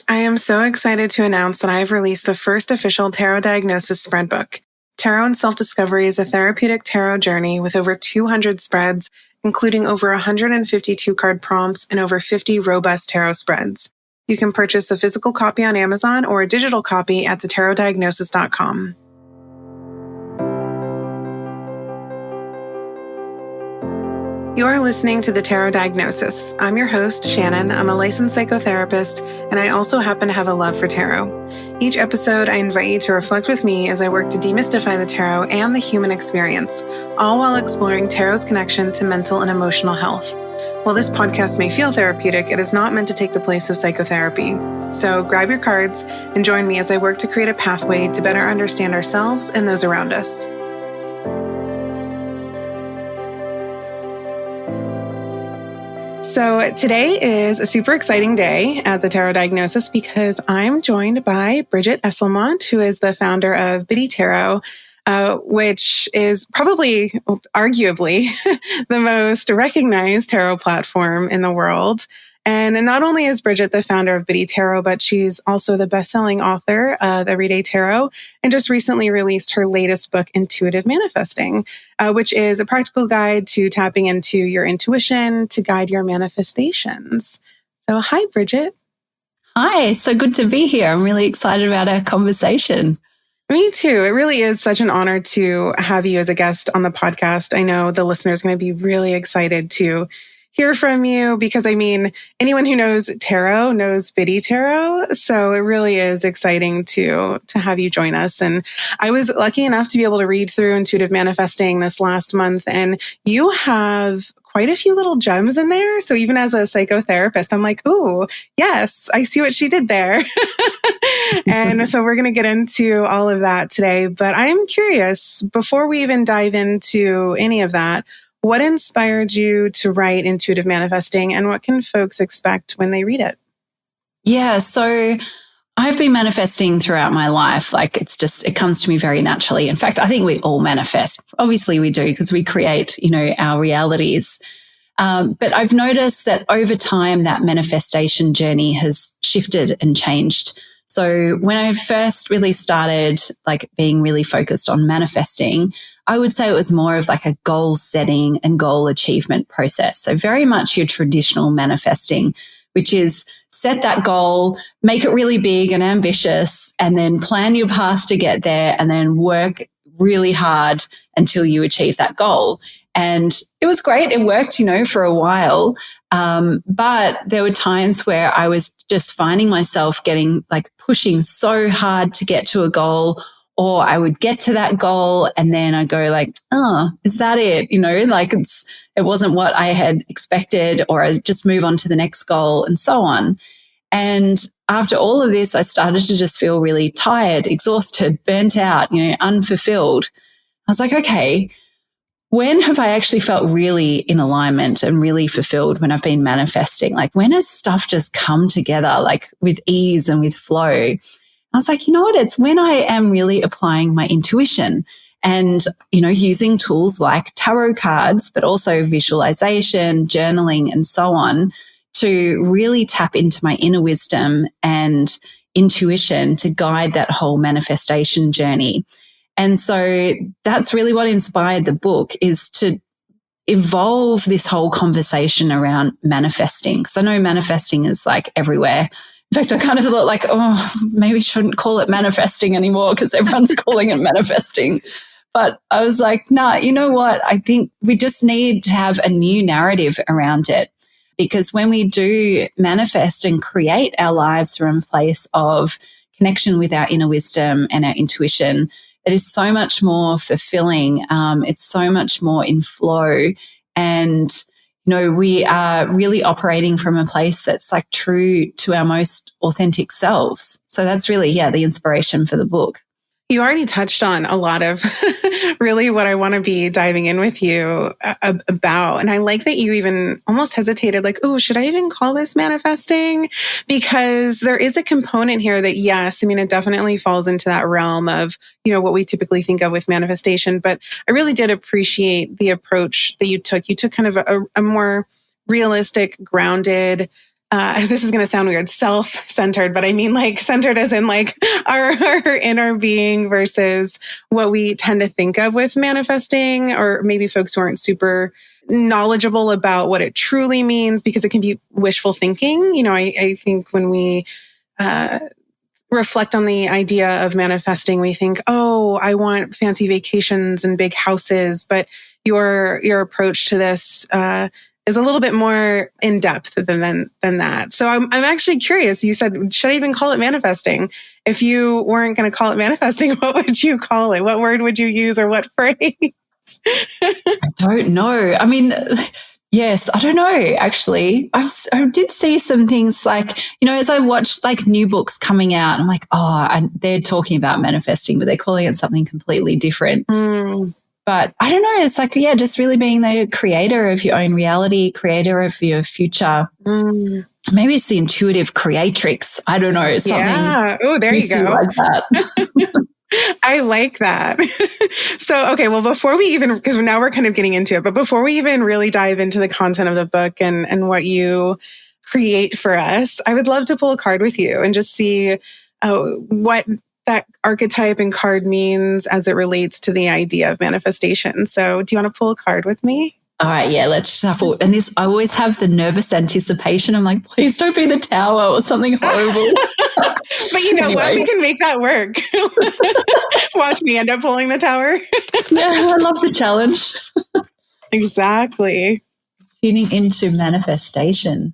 I am so excited to announce that I have released the first official tarot diagnosis spread book. Tarot and Self-Discovery is a therapeutic tarot journey with over 200 spreads, including over 152 card prompts and over 50 robust tarot spreads. You can purchase a physical copy on Amazon or a digital copy at thetarotdiagnosis.com. You are listening to The Tarot Diagnosis. I'm your host, Shannon. I'm a licensed psychotherapist, and I also happen to have a love for tarot. Each episode, I invite you to reflect with me as I work to demystify the tarot and the human experience, all while exploring tarot's connection to mental and emotional health. While this podcast may feel therapeutic, it is not meant to take the place of psychotherapy. So grab your cards and join me as I work to create a pathway to better understand ourselves and those around us. So today is a super exciting day at the Tarot Diagnosis because I'm joined by Brigit Esselmont, who is the founder of Biddy Tarot, which is probably, arguably, the most recognized tarot platform in the world. And not only is Brigit the founder of Biddy Tarot, but she's also the best-selling author of Everyday Tarot and just recently released her latest book, Intuitive Manifesting, which is a practical guide to tapping into your intuition to guide your manifestations. So hi, Brigit. Hi, so good to be here. I'm really excited about our conversation. Me too. It really is such an honor to have you as a guest on the podcast. I know the listener is going to be really excited to hear from you because, I mean, anyone who knows tarot knows Biddy Tarot. So it really is exciting to have you join us. And I was lucky enough to be able to read through Intuitive Manifesting this last month, and you have quite a few little gems in there. So even as a psychotherapist, I'm like, ooh, yes, I see what she did there. And so we're going to get into all of that today. But I'm curious, before we even dive into any of that, what inspired you to write Intuitive Manifesting, and what can folks expect when they read it? Yeah, so I've been manifesting throughout my life. Like it comes to me very naturally. In fact, I think we all manifest. Obviously we do because we create, our realities. But I've noticed that over time, that manifestation journey has shifted and changed. So when I first really started being really focused on manifesting, I would say it was more of like a goal setting and goal achievement process. So very much your traditional manifesting, which is set that goal, make it really big and ambitious, and then plan your path to get there and then work really hard until you achieve that goal. And it was great. It worked, for a while. But there were times where I was just finding myself pushing so hard to get to a goal, or I would get to that goal and then I'd go oh, is that it? It wasn't what I had expected, or I'd just move on to the next goal and so on. And after all of this, I started to just feel really tired, exhausted, burnt out, unfulfilled. I was like, okay, when have I actually felt really in alignment and really fulfilled when I've been manifesting? When has stuff just come together with ease and with flow? I was like, you know what? It's when I am really applying my intuition and, using tools like tarot cards, but also visualization, journaling, and so on to really tap into my inner wisdom and intuition to guide that whole manifestation journey. And so that's really what inspired the book, is to evolve this whole conversation around manifesting. Because I know manifesting is everywhere. In fact, I kind of thought maybe I shouldn't call it manifesting anymore because everyone's calling it manifesting. But I was like, nah, you know what? I think we just need to have a new narrative around it. Because when we do manifest and create our lives from a place of connection with our inner wisdom and our intuition, it is so much more fulfilling. It's so much more in flow. And we are really operating from a place that's true to our most authentic selves. So that's really, the inspiration for the book. You already touched on a lot of really what I want to be diving in with you about. And I like that you even almost hesitated, oh, should I even call this manifesting? Because there is a component here that, yes, it definitely falls into that realm of, what we typically think of with manifestation. But I really did appreciate the approach that you took. You took kind of a more realistic, grounded, this is going to sound weird, self-centered, but I mean like centered as in like our inner being versus what we tend to think of with manifesting, or maybe folks who aren't super knowledgeable about what it truly means, because it can be wishful thinking. You know, I think when we reflect on the idea of manifesting, we think, oh, I want fancy vacations and big houses, but your approach to this is a little bit more in depth than that. So I'm actually curious. You said, should I even call it manifesting? If you weren't going to call it manifesting, what would you call it? What word would you use, or what phrase? I don't know. I mean, yes, I don't know, actually. I did see some things like, you know, as I watched like new books coming out, I'm like, oh, and they're talking about manifesting, but they're calling it something completely different. But I don't know. It's like, yeah, just really being the creator of your own reality, creator of your future. Maybe it's the intuitive creatrix. I don't know. Something. Yeah. Oh, there you go. Like that. I like that. So, okay, well, before we even, because now we're kind of getting into it, but before we even really dive into the content of the book and what you create for us, I would love to pull a card with you and just see what that archetype and card means as it relates to the idea of manifestation. So do you want to pull a card with me? All right, yeah, let's shuffle. And this, I always have the nervous anticipation. I'm like, please don't be the tower or something horrible. But you know what? We can make that work. Watch me end up pulling the tower. Yeah, I love the challenge. Exactly. Tuning into manifestation.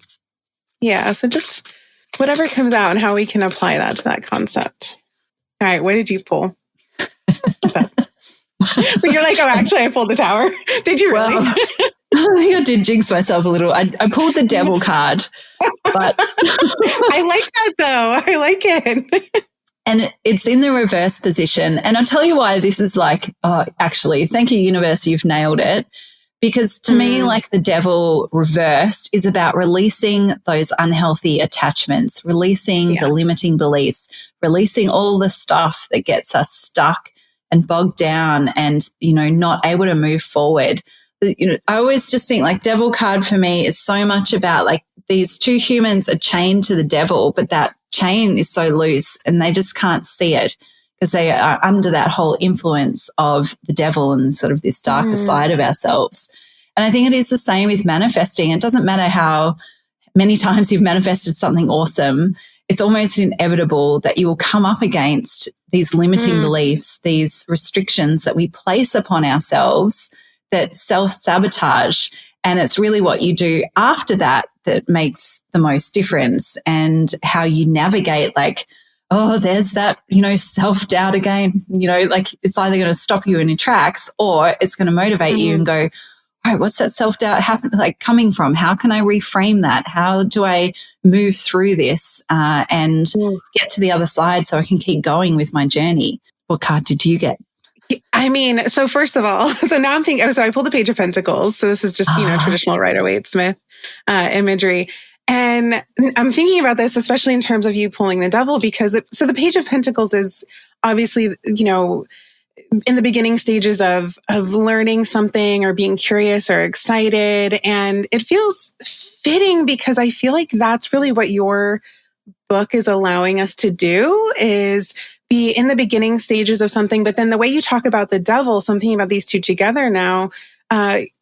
Yeah, so just whatever comes out and how we can apply that to that concept. All right, what did you pull? But you're like, oh, actually, I pulled the tower. Did you really? Well, I think I did jinx myself a little. I pulled the devil card. But I like that, though. I like it. And it's in the reverse position. And I'll tell you why this is like, oh, actually, thank you, universe, you've nailed it. Because to me, like the devil reversed is about releasing those unhealthy attachments, releasing the limiting beliefs, releasing all the stuff that gets us stuck and bogged down and, you know, not able to move forward. You know, I always just think like devil card for me is so much about like these two humans are chained to the devil, but that chain is so loose and they just can't see it because they are under that whole influence of the devil and sort of this darker side of ourselves. And I think it is the same with manifesting. It doesn't matter how many times you've manifested something awesome. It's almost inevitable that you will come up against these limiting beliefs, these restrictions that we place upon ourselves that self-sabotage. And it's really what you do after that that makes the most difference, and how you navigate like, oh, there's that, you know, self-doubt again, you know, like it's either going to stop you in your tracks or it's going to motivate you and go, all right, what's that self-doubt coming from? How can I reframe that? How do I move through this and get to the other side so I can keep going with my journey? What card did you get? I mean, so first of all, so now I'm thinking, so I pulled the Page of Pentacles. So this is just, you know, traditional Rider-Waite-Smith imagery. And I'm thinking about this, especially in terms of you pulling the devil, because so the Page of Pentacles is obviously, you know, in the beginning stages of learning something or being curious or excited. And it feels fitting because I feel like that's really what your book is allowing us to do, is be in the beginning stages of something. But then the way you talk about the devil, so I'm thinking about these two together now,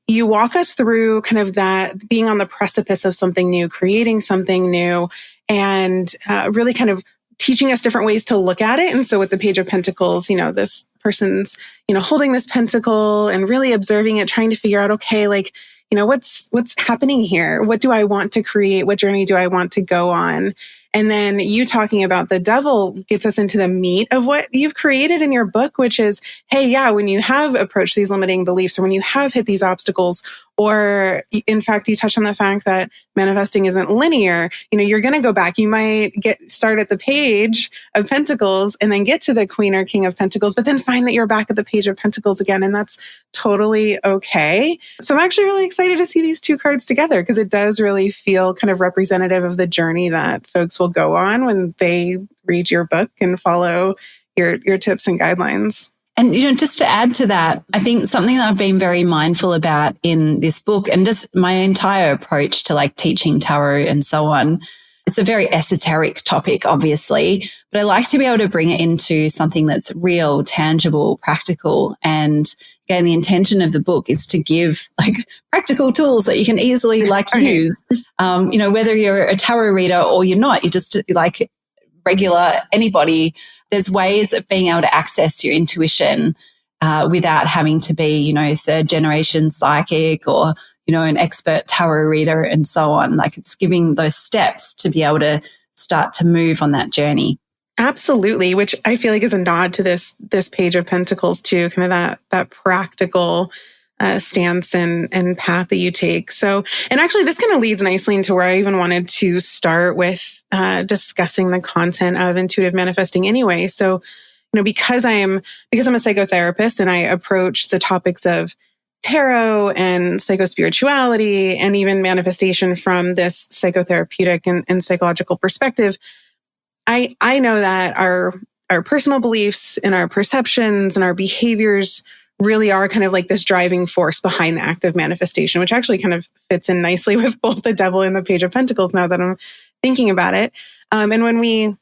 you walk us through kind of that being on the precipice of something new, creating something new, and really kind of teaching us different ways to look at it. And so with the Page of Pentacles, you know, this person's, you know, holding this pentacle and really observing it, trying to figure out, okay, like, you know, what's happening here? What do I want to create? What journey do I want to go on? And then you talking about the devil gets us into the meat of what you've created in your book, which is, hey, yeah, when you have approached these limiting beliefs or when you have hit these obstacles, or in fact, you touched on the fact that manifesting isn't linear, you know, you're going to go back. You might start at the Page of Pentacles and then get to the Queen or King of Pentacles, but then find that you're back at the Page of Pentacles again. And that's totally okay. So I'm actually really excited to see these two cards together because it does really feel kind of representative of the journey that folks will go on when they read your book and follow your tips and guidelines. And, just to add to that, I think something that I've been very mindful about in this book and just my entire approach to like teaching tarot and so on, it's a very esoteric topic, obviously, but I like to be able to bring it into something that's real, tangible, practical. And again, the intention of the book is to give like practical tools that you can easily like use, whether you're a tarot reader or you're not, you're just like regular anybody. There's ways of being able to access your intuition without having to be, third generation psychic or, an expert tarot reader and so on. Like it's giving those steps to be able to start to move on that journey. Absolutely, which I feel like is a nod to this Page of Pentacles too, kind of that practical stance and path that you take. So, and actually this kind of leads nicely into where I even wanted to start with discussing the content of intuitive manifesting anyway. So, because I'm a psychotherapist and I approach the topics of tarot and psychospirituality and even manifestation from this psychotherapeutic and psychological perspective, I know that our personal beliefs and our perceptions and our behaviors really are kind of like this driving force behind the act of manifestation, which actually kind of fits in nicely with both the Devil and the Page of Pentacles now that I'm thinking about it. And when we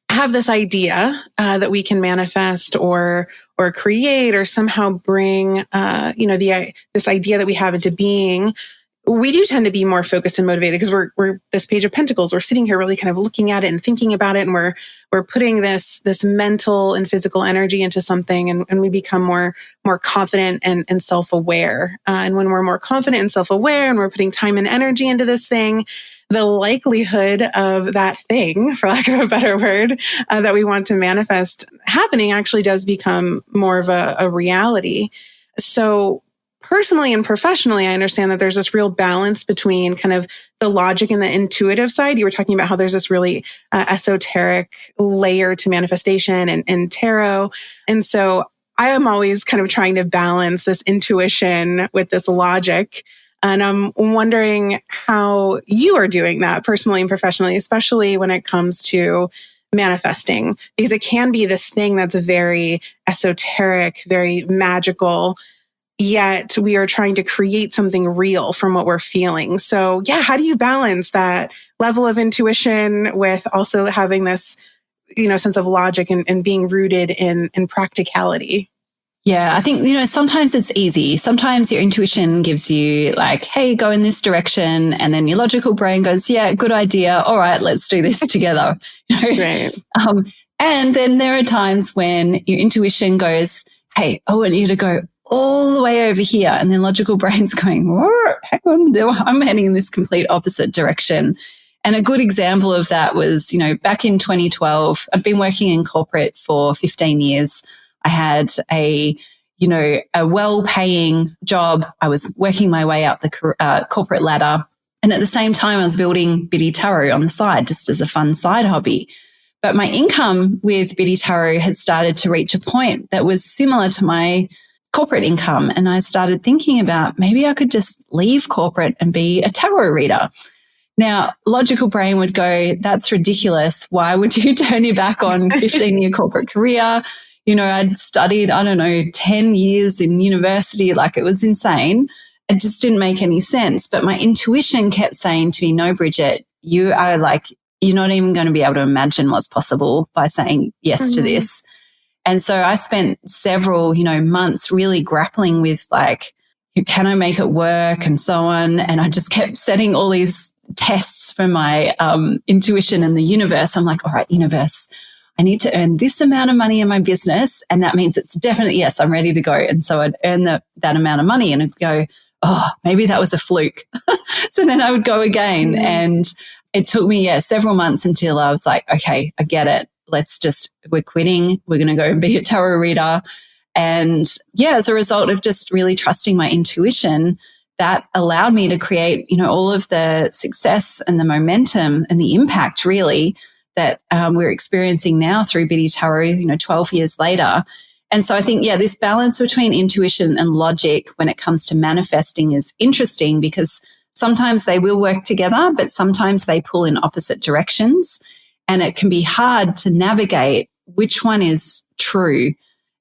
have this idea that we can manifest or create or somehow bring, this idea that we have into being, we do tend to be more focused and motivated because we're this Page of Pentacles. We're sitting here really kind of looking at it and thinking about it, and we're putting this mental and physical energy into something, and we become more confident and self-aware. And when we're more confident and self-aware, and we're putting time and energy into this thing, the likelihood of that thing, for lack of a better word, that we want to manifest happening actually does become more of a reality. So personally and professionally, I understand that there's this real balance between kind of the logic and the intuitive side. You were talking about how there's this really esoteric layer to manifestation and tarot. And so I am always kind of trying to balance this intuition with this logic. And I'm wondering how you are doing that personally and professionally, especially when it comes to manifesting, because it can be this thing that's very esoteric, very magical, yet we are trying to create something real from what we're feeling. So yeah, how do you balance that level of intuition with also having this, sense of logic and being rooted in practicality? Yeah, I think, sometimes it's easy. Sometimes your intuition gives you like, hey, go in this direction. And then your logical brain goes, yeah, good idea. All right, let's do this together. Right. And then there are times when your intuition goes, hey, I want you to go all the way over here. And then logical brain's going, hang on, I'm heading in this complete opposite direction. And a good example of that was, back in 2012, I'd been working in corporate for 15 years. I had a well-paying job. I was working my way up the corporate ladder. And at the same time, I was building Biddy Tarot on the side, just as a fun side hobby. But my income with Biddy Tarot had started to reach a point that was similar to my corporate income. And I started thinking about maybe I could just leave corporate and be a tarot reader. Now, logical brain would go, that's ridiculous. Why would you turn your back on 15-year corporate career? I'd studied, 10 years in university, like it was insane. It just didn't make any sense. But my intuition kept saying to me, no, Brigit, you're not even going to be able to imagine what's possible by saying yes to this. And so I spent several, months really grappling with like, can I make it work and so on. And I just kept setting all these tests for my intuition and the universe. I'm like, all right, universe, I need to earn this amount of money in my business. And that means it's definitely, yes, I'm ready to go. And so I'd earn that amount of money and I'd go, oh, maybe that was a fluke. So then I would go again. And it took me, several months until I was like, okay, I get it. We're quitting. We're going to go and be a tarot reader. And as a result of just really trusting my intuition, that allowed me to create, all of the success and the momentum and the impact really that we're experiencing now through Biddy Tarot, 12 years later. And so I think, this balance between intuition and logic when it comes to manifesting is interesting because sometimes they will work together, but sometimes they pull in opposite directions. And it can be hard to navigate which one is true.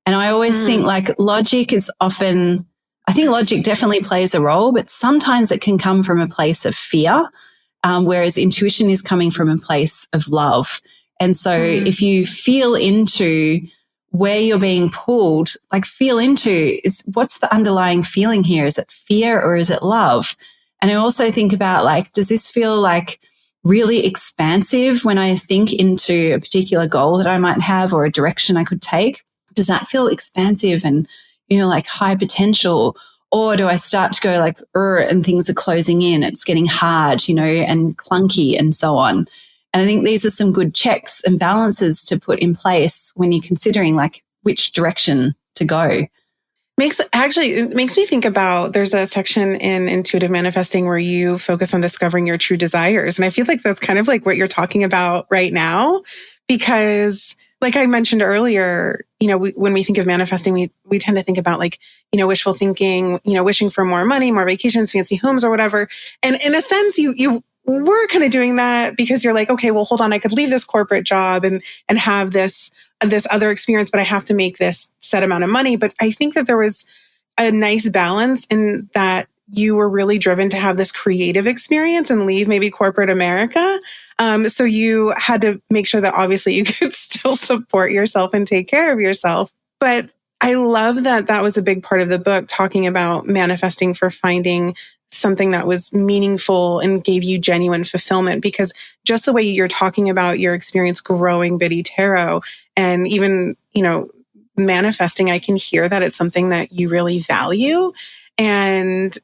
And I always think like logic is often, I think logic definitely plays a role, but sometimes it can come from a place of fear, whereas intuition is coming from a place of love. And so if you feel into where you're being pulled, like feel into is what's the underlying feeling here? Is it fear or is it love? And I also think about like, does this feel like really expansive when I think into a particular goal that I might have or a direction I could take? Does that feel expansive and, like high potential? Or do I start to go like, and things are closing in, it's getting hard, and clunky and so on. And I think these are some good checks and balances to put in place when you're considering like which direction to go. It makes me think about, there's a section in intuitive manifesting where you focus on discovering your true desires. And I feel like that's kind of like what you're talking about right now, because like I mentioned earlier, when we think of manifesting, we tend to think about like, wishful thinking, wishing for more money, more vacations, fancy homes or whatever. And in a sense, you were kind of doing that because you're like, okay, well, hold on, I could leave this corporate job and have this other experience, but I have to make this set amount of money. But I think that there was a nice balance in that you were really driven to have this creative experience and leave maybe corporate America. So you had to make sure that obviously you could still support yourself and take care of yourself. But I love that that was a big part of the book, talking about manifesting for finding something that was meaningful and gave you genuine fulfillment, because just the way you're talking about your experience growing Biddy Tarot and even, manifesting, I can hear that it's something that you really value. And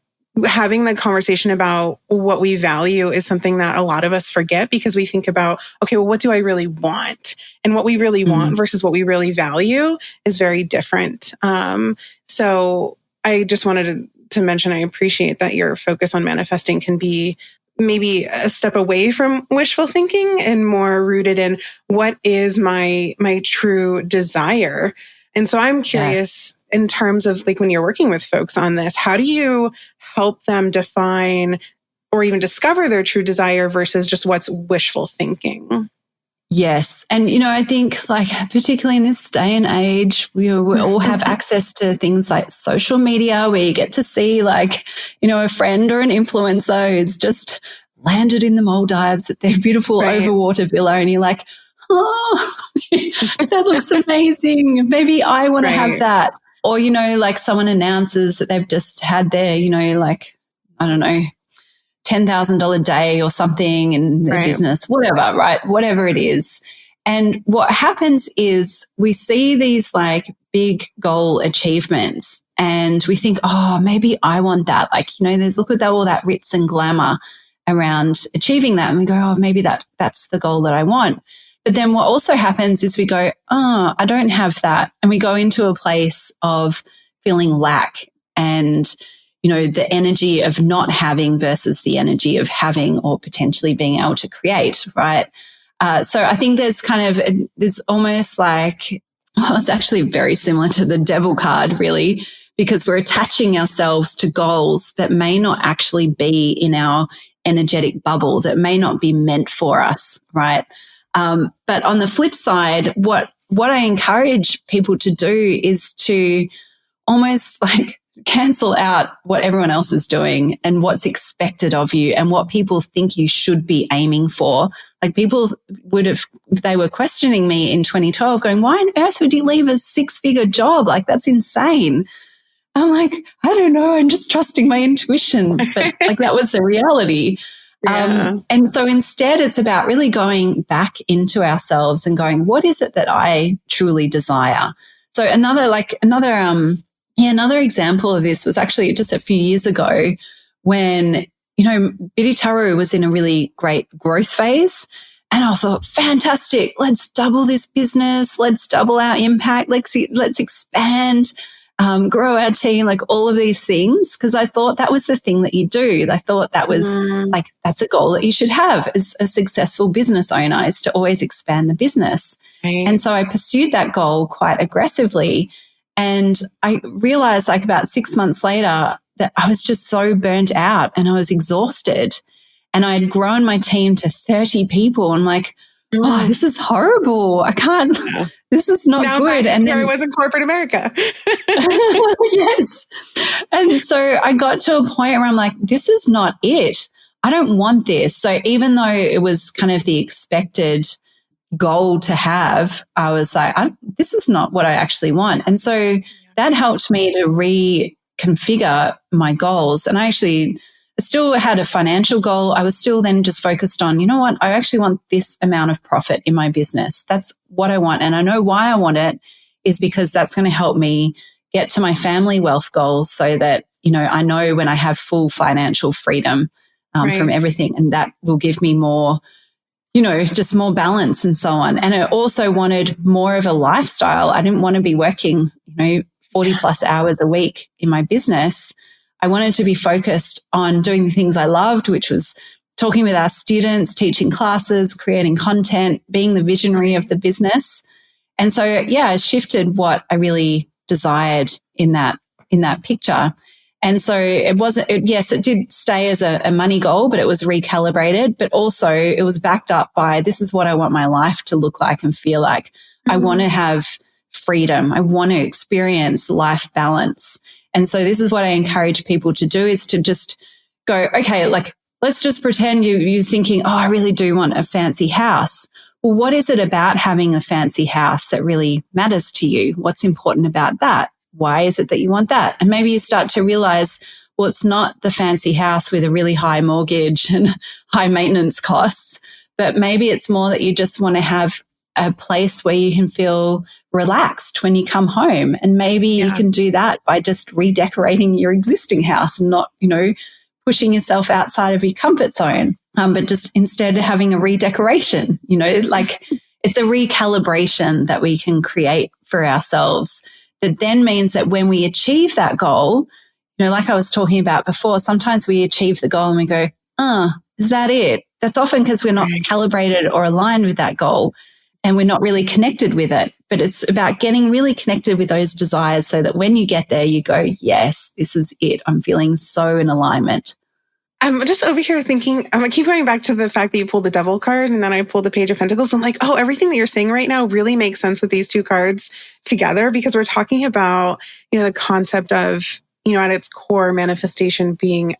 having the conversation about what we value is something that a lot of us forget, because we think about, okay, well, what do I really want? And what we really want versus what we really value is very different. So I just wanted to mention, I appreciate that your focus on manifesting can be maybe a step away from wishful thinking and more rooted in what is my true desire. And so I'm curious, in terms of like when you're working with folks on this, how do you help them define or even discover their true desire versus just what's wishful thinking? Yes. And, I think like particularly in this day and age, we all have access to things like social media where you get to see like, a friend or an influencer who's just landed in the Maldives at their beautiful overwater villa, and you're like, oh, that looks amazing. Maybe I want to have that. Or, like someone announces that they've just had their, like, I don't know, $10,000 day or something in their business, whatever, right? Whatever it is. And what happens is we see these like big goal achievements and we think, oh, maybe I want that. Like, look at all that ritz and glamour around achieving that. And we go, oh, maybe that's the goal that I want. But then what also happens is we go, oh, I don't have that. And we go into a place of feeling lack and, the energy of not having versus the energy of having or potentially being able to create, right? So I think there's there's almost like, it's actually very similar to the devil card, really, because we're attaching ourselves to goals that may not actually be in our energetic bubble, that may not be meant for us, right? But on the flip side, what I encourage people to do is to almost like cancel out what everyone else is doing and what's expected of you and what people think you should be aiming for. Like people they were questioning me in 2012 going, why on earth would you leave a 6-figure job? Like, that's insane. I'm like, I don't know. I'm just trusting my intuition. But like that was the reality. Yeah. And so instead it's about really going back into ourselves and going, what is it that I truly desire? So another example of this was actually just a few years ago when, Biddy Tarot was in a really great growth phase. And I thought, fantastic, let's double this business. Let's double our impact. Let's expand, grow our team, like all of these things. Because I thought that was the thing that you do. I thought that was like, that's a goal that you should have as a successful business owner, is to always expand the business. Right. And so I pursued that goal quite aggressively. And I realized like about 6 months later that I was just so burnt out and I was exhausted. And I had grown my team to 30 people. I'm like, oh, this is horrible. I can't, this is not now good. And then I was in corporate America. Yes. And so I got to a point where I'm like, this is not it. I don't want this. So even though it was kind of the expected goal to have, I was like, this is not what I actually want. And so that helped me to reconfigure my goals. And I still had a financial goal. I was still then just focused on, you know what, I actually want this amount of profit in my business. That's what I want. And I know why I want it is because that's going to help me get to my family wealth goals so that, you know, I know when I have full financial freedom from everything, and that will give me more, you know, just more balance and so on. And I also wanted more of a lifestyle. I didn't want to be working, you know, 40 plus hours a week in my business. I wanted to be focused on doing the things I loved, which was talking with our students, teaching classes, creating content, being the visionary of the business. And so, yeah, I shifted what I really desired in that picture. And so yes, it did stay as a money goal, but it was recalibrated. But also it was backed up by, this is what I want my life to look like and feel like. I want to have freedom. I want to experience life balance. And so this is what I encourage people to do, is to just go, okay, like, let's just pretend you're thinking, oh, I really do want a fancy house. Well, what is it about having a fancy house that really matters to you? What's important about that? Why is it that you want that? And maybe you start to realize, well, it's not the fancy house with a really high mortgage and high maintenance costs, but maybe it's more that you just want to have a place where you can feel relaxed when you come home. And maybe you can do that by just redecorating your existing house and not, you know, pushing yourself outside of your comfort zone, but just instead having a redecoration, you know, like it's a recalibration that we can create for ourselves. That then means that when we achieve that goal, you know, like I was talking about before, sometimes we achieve the goal and we go, is that it? That's often because we're not calibrated or aligned with that goal and we're not really connected with it. But it's about getting really connected with those desires so that when you get there, you go, yes, this is it. I'm feeling so in alignment. I'm just over here thinking, I'm going to keep going back to the fact that you pulled the Devil card and then I pulled the Page of Pentacles. I'm like, oh, everything that you're saying right now really makes sense with these two cards together, because we're talking about, you know, the concept of, you know, at its core, manifestation being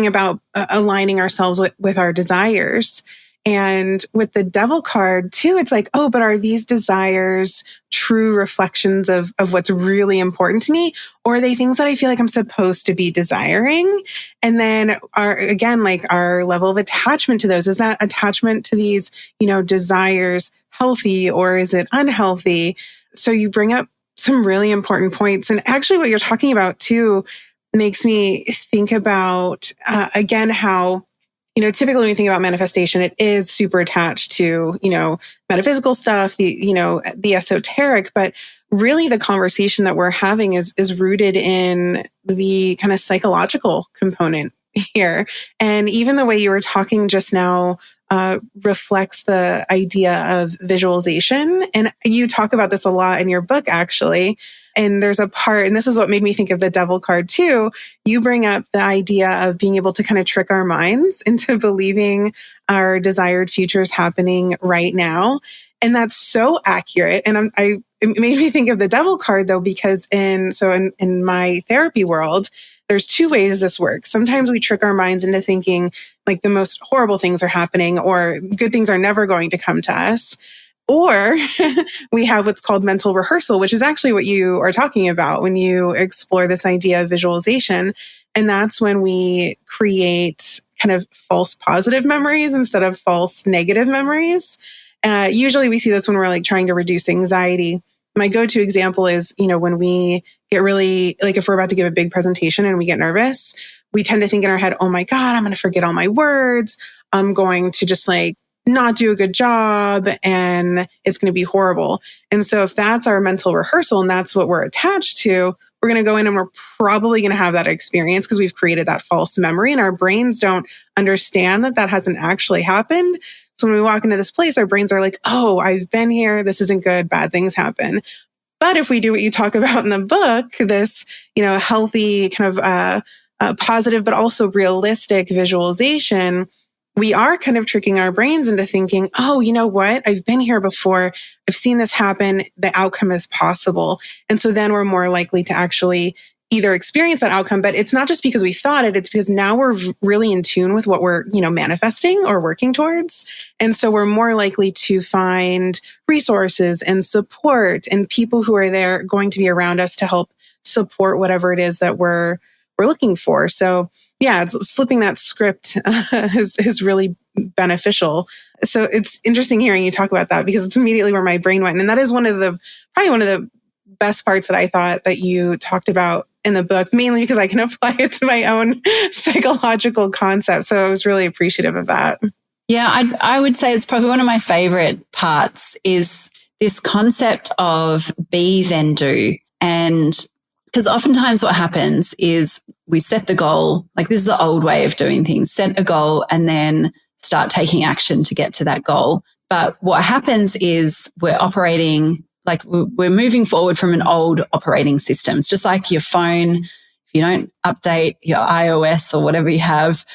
about aligning ourselves with our desires. And with the Devil card too, it's like, oh, but are these desires true reflections of what's really important to me? Or are they things that I feel like I'm supposed to be desiring? And then our level of attachment to those, is that attachment to these, you know, desires healthy or is it unhealthy? So you bring up some really important points. And actually what you're talking about too makes me think about, again, how, you know, typically when we think about manifestation, it is super attached to, you know, metaphysical stuff, the esoteric, but really the conversation that we're having is rooted in the kind of psychological component here. And even the way you were talking just now reflects the idea of visualization. And you talk about this a lot in your book, actually. And there's a part, and this is what made me think of the Devil card too. You bring up the idea of being able to kind of trick our minds into believing our desired future is happening right now. And that's so accurate. And it made me think of the Devil card though, because in my therapy world, there's two ways this works. Sometimes we trick our minds into thinking like the most horrible things are happening or good things are never going to come to us. Or we have what's called mental rehearsal, which is actually what you are talking about when you explore this idea of visualization. And that's when we create kind of false positive memories instead of false negative memories. Usually we see this when we're like trying to reduce anxiety. My go-to example is, you know, when we get really, like if we're about to give a big presentation and we get nervous, we tend to think in our head, oh my God, I'm going to forget all my words. I'm going to just like not do a good job and it's going to be horrible. And so if that's our mental rehearsal and that's what we're attached to, we're going to go in and we're probably going to have that experience because we've created that false memory and our brains don't understand that that hasn't actually happened. So when we walk into this place, our brains are like, oh, I've been here. This isn't good. Bad things happen. But if we do what you talk about in the book, this, you know, healthy kind of positive, but also realistic visualization, we are kind of tricking our brains into thinking, oh, you know what? I've been here before. I've seen this happen. The outcome is possible. And so then we're more likely to actually either experience that outcome, but it's not just because we thought it, it's because now we're really in tune with what we're, manifesting or working towards. And so we're more likely to find resources and support and people who are there going to be around us to help support whatever it is that we're looking for. So yeah, it's flipping that script is really beneficial. So it's interesting hearing you talk about that because it's immediately where my brain went. And that is probably one of the best parts that I thought that you talked about in the book, mainly because I can apply it to my own psychological concept. So I was really appreciative of that. Yeah, I would say it's probably one of my favorite parts is this concept of be, then do. And because oftentimes what happens is we set the goal, like this is the old way of doing things, set a goal and then start taking action to get to that goal. But what happens is we're operating like we're moving forward from an old operating system. It's just like your phone. If you don't update your iOS or whatever you have,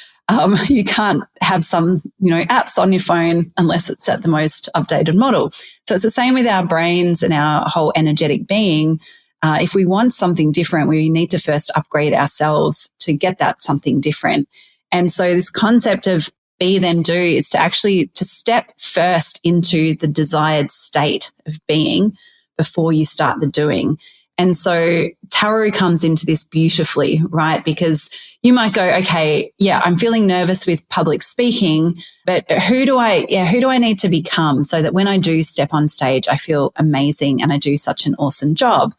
you can't have some, apps on your phone unless it's at the most updated model. So it's the same with our brains and our whole energetic being. If we want something different, we need to first upgrade ourselves to get that something different. And so this concept of be, then do is to step first into the desired state of being before you start the doing. And so tarot comes into this beautifully, right? Because you might go, okay, yeah, I'm feeling nervous with public speaking, but who do I need to become so that when I do step on stage, I feel amazing and I do such an awesome job?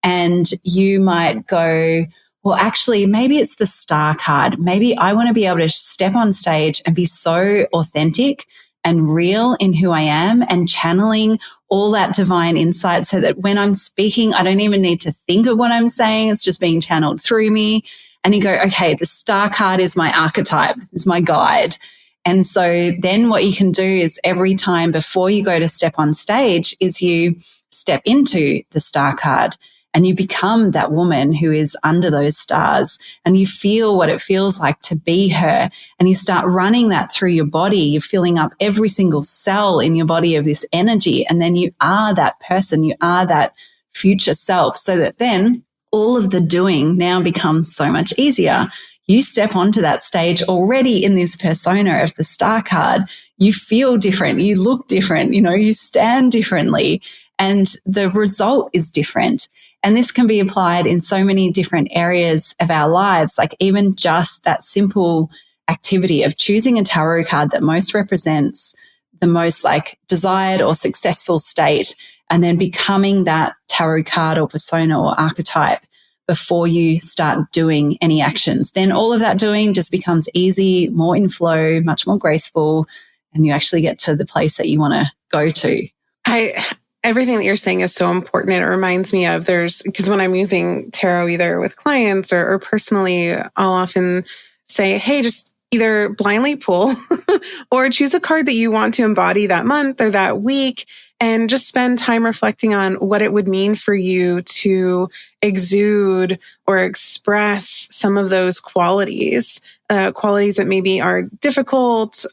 And you might go, well, actually, maybe it's the star card. Maybe I want to be able to step on stage and be so authentic and real in who I am and channeling all that divine insight so that when I'm speaking, I don't even need to think of what I'm saying. It's just being channeled through me. And you go, okay, the star card is my archetype, is my guide. And so then what you can do is every time before you go to step on stage is you step into the star card. And you become that woman who is under those stars and you feel what it feels like to be her. And you start running that through your body. You're filling up every single cell in your body of this energy. And then you are that person. You are that future self so that then all of the doing now becomes so much easier. You step onto that stage already in this persona of the star card. You feel different. You look different. You stand differently. And the result is different. And this can be applied in so many different areas of our lives, like even just that simple activity of choosing a tarot card that most represents the most like desired or successful state, and then becoming that tarot card or persona or archetype before you start doing any actions. Then all of that doing just becomes easy, more in flow, much more graceful, and you actually get to the place that you want to go to. Everything that you're saying is so important. It reminds me of because when I'm using tarot, either with clients or personally, I'll often say, hey, just either blindly pull or choose a card that you want to embody that month or that week and just spend time reflecting on what it would mean for you to exude or express some of those qualities that maybe are difficult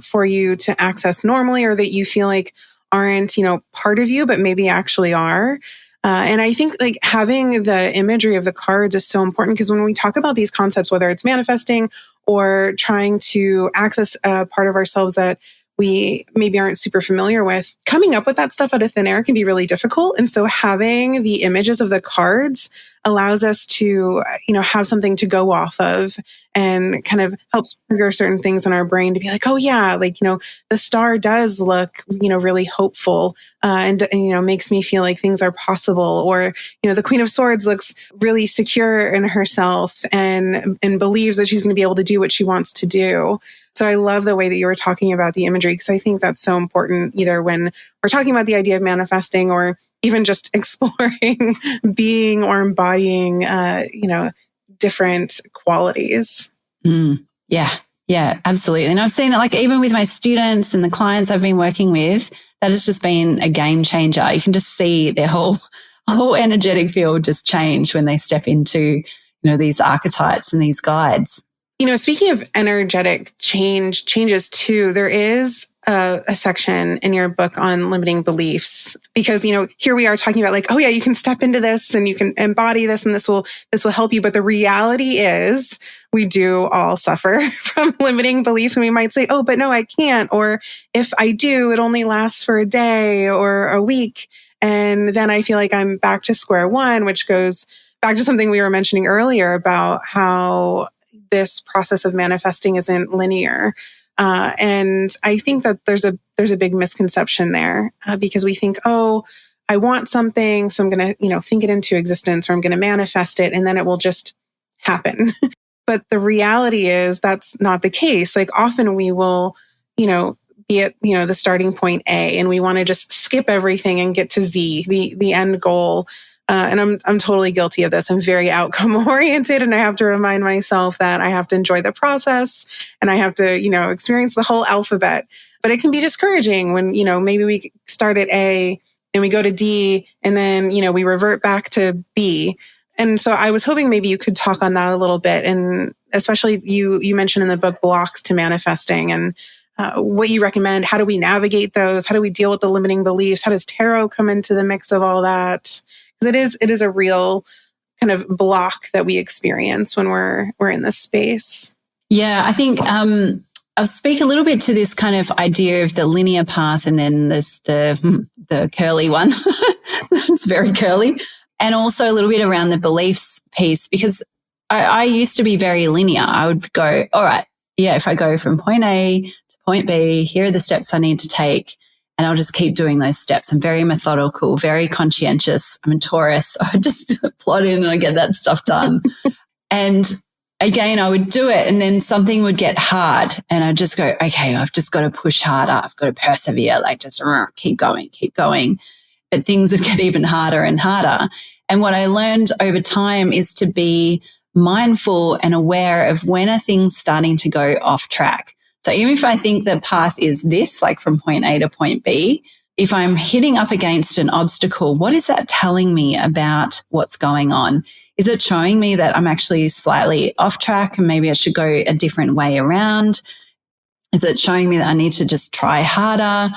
for you to access normally or that you feel like aren't, part of you, but maybe actually are. And I think like having the imagery of the cards is so important because when we talk about these concepts, whether it's manifesting or trying to access a part of ourselves that we maybe aren't super familiar with, coming up with that stuff out of thin air can be really difficult. And so having the images of the cards allows us to, have something to go off of and kind of helps trigger certain things in our brain to be like, oh yeah, like, the star does look, really hopeful and makes me feel like things are possible. Or, the Queen of Swords looks really secure in herself and believes that she's going to be able to do what she wants to do. So I love the way that you were talking about the imagery because I think that's so important either when we're talking about the idea of manifesting or even just exploring being or embodying, different qualities. Yeah, absolutely. And I've seen it like even with my students and the clients I've been working with, that has just been a game changer. You can just see their whole energetic field just change when they step into, these archetypes and these guides. Speaking of energetic changes too, there is a section in your book on limiting beliefs, because, here we are talking about like, oh yeah, you can step into this and you can embody this and this will help you. But the reality is we do all suffer from limiting beliefs, and we might say, oh, but no, I can't. Or if I do, it only lasts for a day or a week. And then I feel like I'm back to square one, which goes back to something we were mentioning earlier about how this process of manifesting isn't linear. And I think that there's a big misconception there, because we think, oh, I want something, so I'm going to, think it into existence, or I'm going to manifest it, and then it will just happen. But the reality is that's not the case. Like often we will, be at, the starting point A, and we want to just skip everything and get to Z, the end goal. And I'm totally guilty of this. I'm very outcome oriented, and I have to remind myself that I have to enjoy the process and I have to, experience the whole alphabet. But it can be discouraging when, maybe we start at A and we go to D, and then, we revert back to B. And so I was hoping maybe you could talk on that a little bit. And especially you mentioned in the book blocks to manifesting, and what you recommend. How do we navigate those? How do we deal with the limiting beliefs? How does tarot come into the mix of all that? Because it is a real kind of block that we experience when we're in this space. Yeah, I think I'll speak a little bit to this kind of idea of the linear path, and then there's the curly one. It's very curly. And also a little bit around the beliefs piece, because I used to be very linear. I would go, all right, yeah, if I go from point A to point B, here are the steps I need to take. And I'll just keep doing those steps. I'm very methodical, very conscientious. I'm a Taurus. So I just plot in and I get that stuff done. And again, I would do it, and then something would get hard, and I'd just go, okay, I've just got to push harder. I've got to persevere, like just keep going. But things would get even harder and harder. And what I learned over time is to be mindful and aware of when are things starting to go off track. So even if I think the path is this, like from point A to point B, if I'm hitting up against an obstacle, what is that telling me about what's going on? Is it showing me that I'm actually slightly off track and maybe I should go a different way around? Is it showing me that I need to just try harder?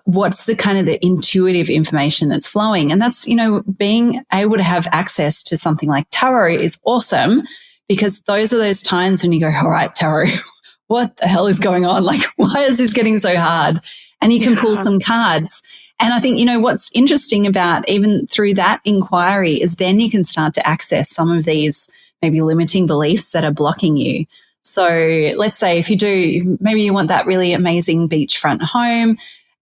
What's the kind of the intuitive information that's flowing? And that's, being able to have access to something like tarot is awesome, because those are those times when you go, all right, tarot, what the hell is going on? Like, why is this getting so hard? And you can pull some cards. And I think, what's interesting about even through that inquiry is then you can start to access some of these maybe limiting beliefs that are blocking you. So let's say if you do, maybe you want that really amazing beachfront home,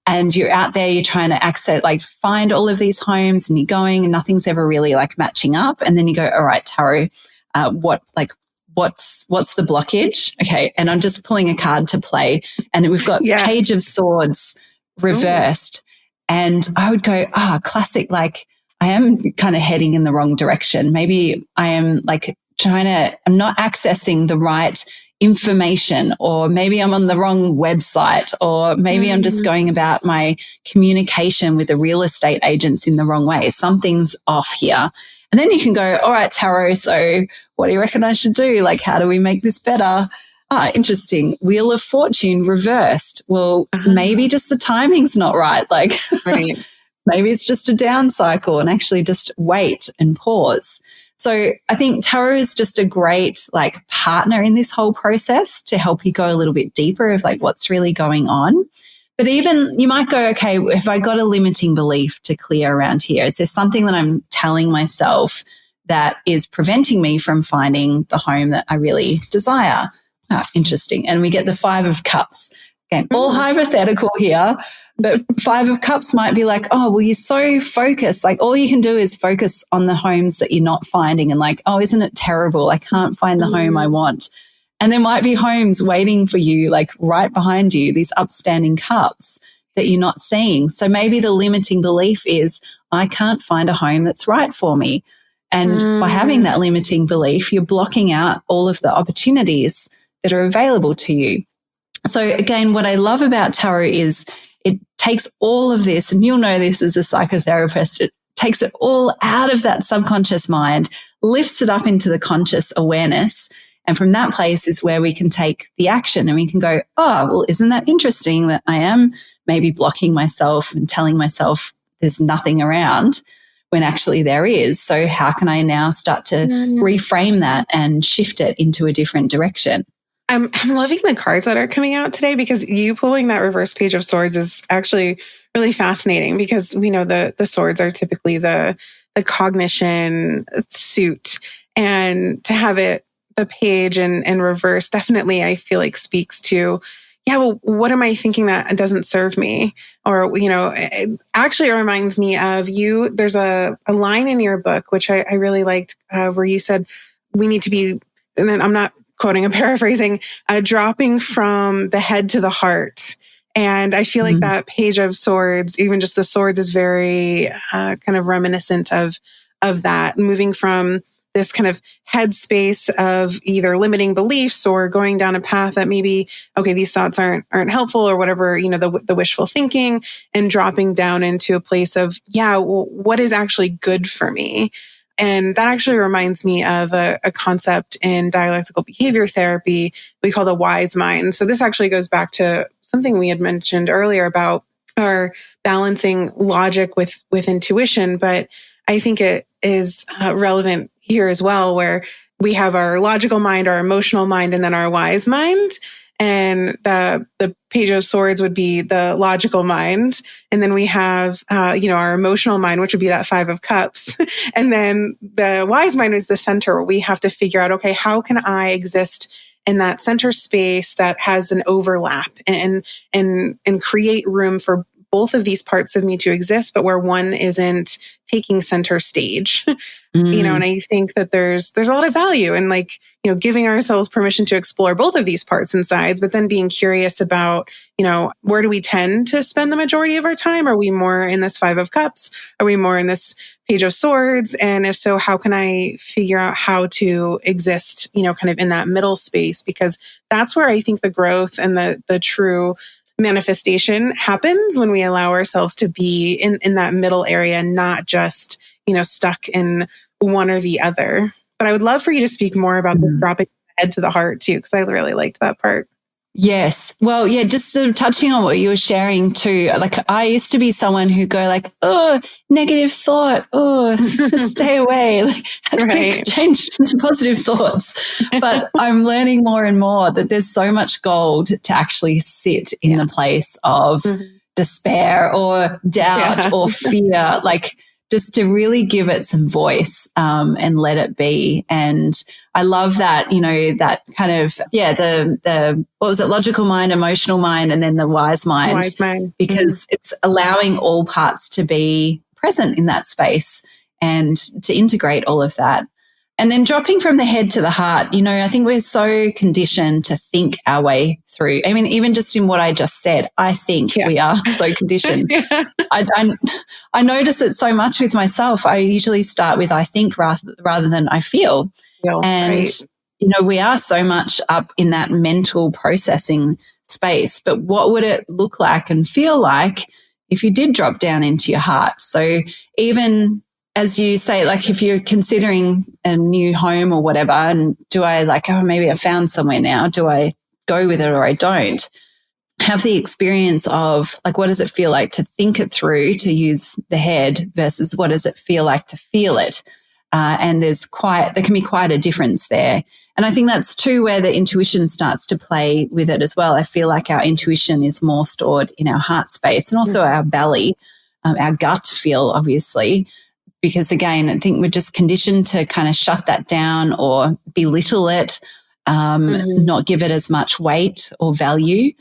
and you're out there, you're trying to access, like find all of these homes, and you're going and nothing's ever really like matching up. And then you go, all right, tarot, what's the blockage? Okay. And I'm just pulling a card to play, and we've got Page of Swords reversed. Ooh. And I would go, classic. Like I am kind of heading in the wrong direction. Maybe I am like I'm not accessing the right information, or maybe I'm on the wrong website, or maybe I'm just going about my communication with the real estate agents in the wrong way. Something's off here. And then you can go, all right, tarot, so what do you reckon I should do? Like, how do we make this better? Interesting. Wheel of Fortune reversed. Well, maybe just the timing's not right. Like, maybe it's just a down cycle, and actually just wait and pause. So I think tarot is just a great like partner in this whole process to help you go a little bit deeper of like what's really going on. But even you might go, okay, if I got a limiting belief to clear around here, is there something that I'm telling myself that is preventing me from finding the home that I really desire? Interesting. And we get the 5 of Cups. Again, all hypothetical here, but 5 of Cups might be like, oh, well, you're so focused. Like all you can do is focus on the homes that you're not finding, and like, oh, isn't it terrible? I can't find the home I want. And there might be homes waiting for you, like right behind you, these upstanding cups that you're not seeing. So maybe the limiting belief is, I can't find a home that's right for me. And by having that limiting belief, you're blocking out all of the opportunities that are available to you. So again, what I love about tarot is it takes all of this, and you'll know this as a psychotherapist, it takes it all out of that subconscious mind, lifts it up into the conscious awareness, And from that place is where we can take the action and we can go, oh, well, isn't that interesting that I am maybe blocking myself and telling myself there's nothing around when actually there is. So how can I now start to reframe that and shift it into a different direction? I'm loving the cards that are coming out today, because you pulling that reverse Page of Swords is actually really fascinating, because we know the swords are typically the cognition suit, and to have it the page and reverse definitely I feel like speaks to, yeah, well, what am I thinking that doesn't serve me? Or, it actually reminds me of you. There's a line in your book, which I really liked, where you said, we need to be, and then I'm not quoting, I'm paraphrasing, dropping from the head to the heart. And I feel like that Page of Swords, even just the swords, is very kind of reminiscent of that, moving from this kind of headspace of either limiting beliefs or going down a path that maybe, okay, these thoughts aren't helpful or whatever, the wishful thinking, and dropping down into a place of, yeah, well, what is actually good for me? And that actually reminds me of a concept in dialectical behavior therapy we call the wise mind. So this actually goes back to something we had mentioned earlier about our balancing logic with intuition. But I think it is relevant here as well, where we have our logical mind, our emotional mind, and then our wise mind. And the Page of Swords would be the logical mind. And then we have, our emotional mind, which would be that Five of Cups. And then the wise mind is the center. We have to figure out, okay, how can I exist in that center space that has an overlap and create room for both of these parts of me to exist, but where one isn't taking center stage. And I think that there's a lot of value in giving ourselves permission to explore both of these parts and sides, but then being curious about, where do we tend to spend the majority of our time? Are we more in this Five of Cups? Are we more in this Page of Swords? And if so, how can I figure out how to exist, kind of in that middle space? Because that's where I think the growth and the true manifestation happens, when we allow ourselves to be in that middle area, not just, stuck in one or the other. But I would love for you to speak more about the dropping the head to the heart too, because I really liked that part. Yes. Well, yeah, just sort of touching on what you were sharing too. Like, I used to be someone who go like, oh, negative thought. Oh, stay away. Like, quick change to positive thoughts. But I'm learning more and more that there's so much gold to actually sit in the place of despair or doubt or fear. Like, just to really give it some voice and let it be. And I love that, that kind of, the what was it, logical mind, emotional mind, and then the wise mind. Wise mind. Because it's allowing all parts to be present in that space and to integrate all of that. And then dropping from the head to the heart, I think we're so conditioned to think our way through. I mean, even just in what I just said, I think we are so conditioned. I notice it so much with myself. I usually start with I think rather than I feel. And, we are so much up in that mental processing space. But what would it look like and feel like if you did drop down into your heart? So even as you say, like if you're considering a new home or whatever, and do I maybe I found somewhere now, do I go with it or I don't? Have the experience of what does it feel like to think it through, to use the head, versus what does it feel like to feel it? And there can be quite a difference there. And I think that's too where the intuition starts to play with it as well. I feel like our intuition is more stored in our heart space and also our belly, our gut feel, obviously. Because again, I think we're just conditioned to kind of shut that down or belittle it, not give it as much weight or value.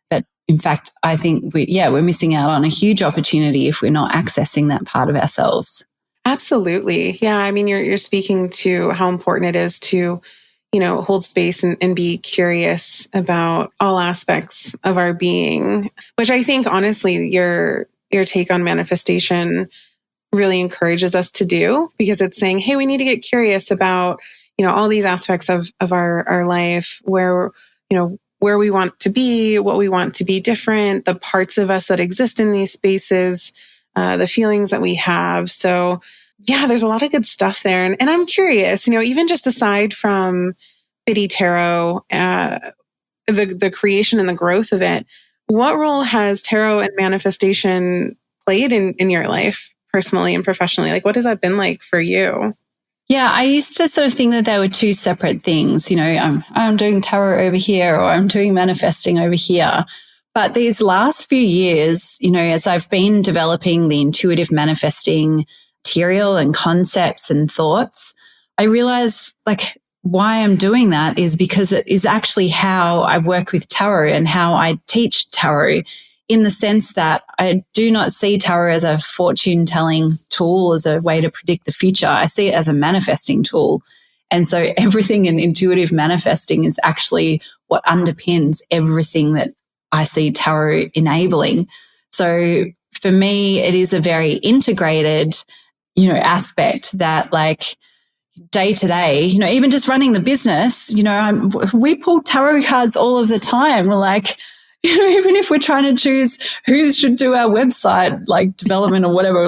But in fact, I think we're missing out on a huge opportunity if we're not accessing that part of ourselves. Absolutely. Yeah. I mean, you're speaking to how important it is to, hold space and be curious about all aspects of our being, which I think honestly, your take on manifestation really encourages us to do, because it's saying, hey, we need to get curious about, all these aspects of our life, where we want to be, what we want to be different, the parts of us that exist in these spaces, the feelings that we have. So yeah, there's a lot of good stuff there. And I'm curious, even just aside from Biddy Tarot, the creation and the growth of it. What role has tarot and manifestation played in your life personally and professionally? Like, what has that been like for you? Yeah, I used to sort of think that they were two separate things. I'm doing tarot over here, or I'm doing manifesting over here. But these last few years, as I've been developing the intuitive manifesting material and concepts and thoughts, I realize why I'm doing that is because it is actually how I work with tarot and how I teach tarot, in the sense that I do not see tarot as a fortune telling tool, as a way to predict the future. I see it as a manifesting tool. And so everything in intuitive manifesting is actually what underpins everything that I see tarot enabling. So for me, it is a very integrated, aspect that day to day, even just running the business, we pull tarot cards all of the time. We're like, even if we're trying to choose who should do our website, development or whatever,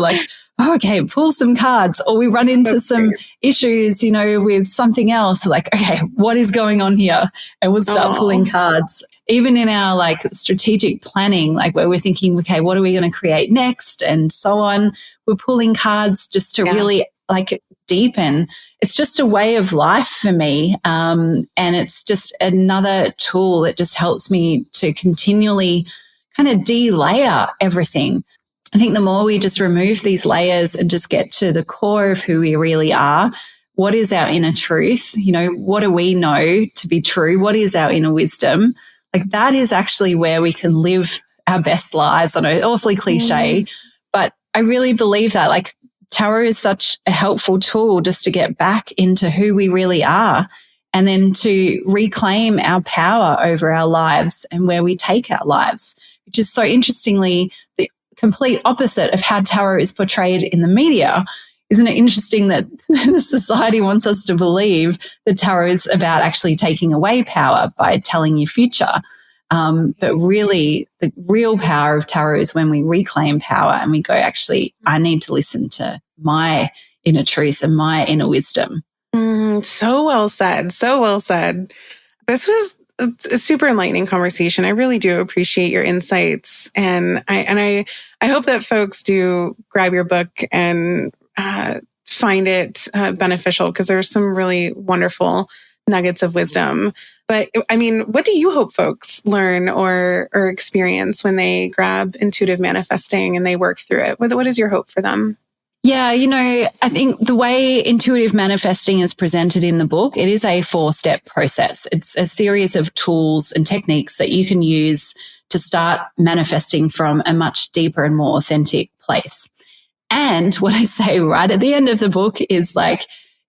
okay, pull some cards. Or we run into some issues, with something else. Okay, what is going on here? And we'll start pulling cards. Even in our strategic planning, where we're thinking, okay, what are we going to create next? And so on. We're pulling cards just to really deepen. It's just a way of life for me. And it's just another tool that just helps me to continually kind of de-layer everything. I think the more we just remove these layers and just get to the core of who we really are, what is our inner truth? What do we know to be true? What is our inner wisdom? That is actually where we can live our best lives. I know, awfully cliche, but I really believe that tarot is such a helpful tool just to get back into who we really are, and then to reclaim our power over our lives and where we take our lives, which is so interestingly the complete opposite of how tarot is portrayed in the media. Isn't it interesting that the society wants us to believe that tarot is about actually taking away power by telling your future? But really, the real power of tarot is when we reclaim power and we go, actually, I need to listen to my inner truth and my inner wisdom. So well said. So well said. This was a super enlightening conversation. I really do appreciate your insights. And I hope that folks do grab your book and find it beneficial, because there's some really wonderful nuggets of wisdom. But I mean, what do you hope folks learn or experience when they grab intuitive manifesting and they work through it? What is your hope for them? Yeah, I think the way intuitive manifesting is presented in the book, it is a 4-step process. It's a series of tools and techniques that you can use to start manifesting from a much deeper and more authentic place. And what I say right at the end of the book is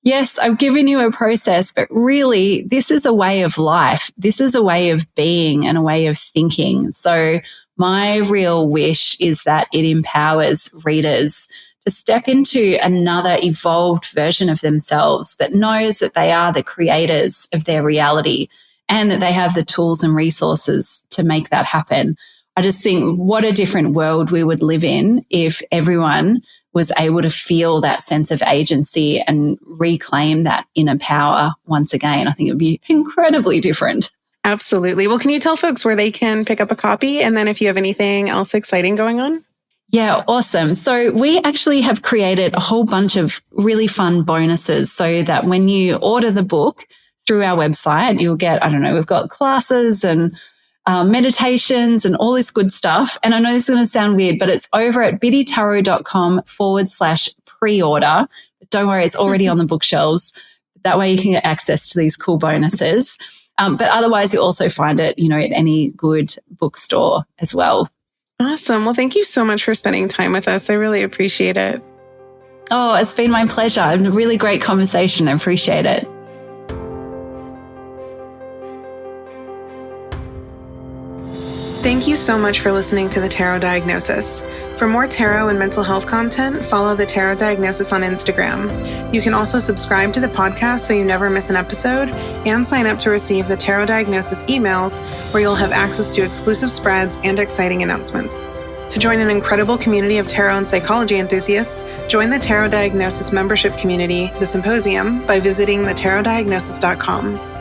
yes, I've given you a process, but really this is a way of life. This is a way of being and a way of thinking. So my real wish is that it empowers readers to step into another evolved version of themselves that knows that they are the creators of their reality and that they have the tools and resources to make that happen. I just think what a different world we would live in if everyone was able to feel that sense of agency and reclaim that inner power once again. I think it would be incredibly different. Absolutely. Well, can you tell folks where they can pick up a copy? And then if you have anything else exciting going on? Yeah, awesome. So we actually have created a whole bunch of really fun bonuses so that when you order the book through our website, you'll get, we've got classes and meditations and all this good stuff. And I know this is going to sound weird, but it's over at biddytarot.com/pre-order. But don't worry, it's already on the bookshelves. That way you can get access to these cool bonuses. But otherwise, you'll also find it, at any good bookstore as well. Awesome. Well, thank you so much for spending time with us. I really appreciate it. Oh, it's been my pleasure. A really great conversation. I appreciate it. Thank you so much for listening to The Tarot Diagnosis. For more tarot and mental health content, follow The Tarot Diagnosis on Instagram. You can also subscribe to the podcast so you never miss an episode, and sign up to receive the Tarot Diagnosis emails, where you'll have access to exclusive spreads and exciting announcements. To join an incredible community of tarot and psychology enthusiasts, join the Tarot Diagnosis membership community, The Symposium, by visiting thetarotdiagnosis.com.